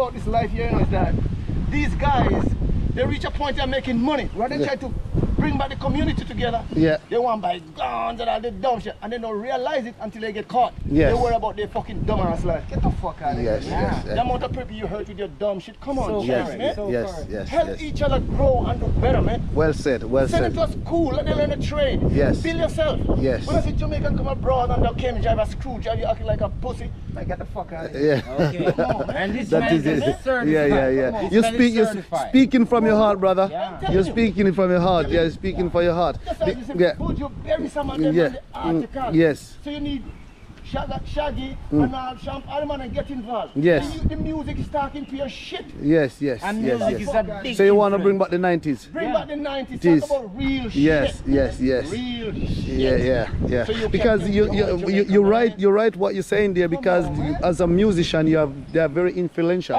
about this life here, you know, is that these guys, they reach a point they're making money. Rather than try to bring back the community together, they want to buy guns and all the dumb shit, and they don't realize it until they get caught. They worry about their fucking dumbass life. Get the fuck out of here. The amount of people you hurt with your dumb shit. Come on, man. Help each other grow and do better, man. Well said, well said. Send it to a school, let them learn a trade. Build yourself. When I see Jamaican come abroad and they came and drive a screwdriver, you acting like a pussy. Like, get the fuck out of here. Okay. Come on, and this man is certified. You're speaking from your heart, brother. You're speaking from your heart. Yeah, you're speaking from your heart. Food, you bury some of them on the article. So you need Shaggy and all man and get involved. The music is talking to your shit. And music is a big So you want to bring back the 90s? Bring back the 90s. Talk about real shit. Real shit. So because you're right what you're saying there, because as a musician they are very influential.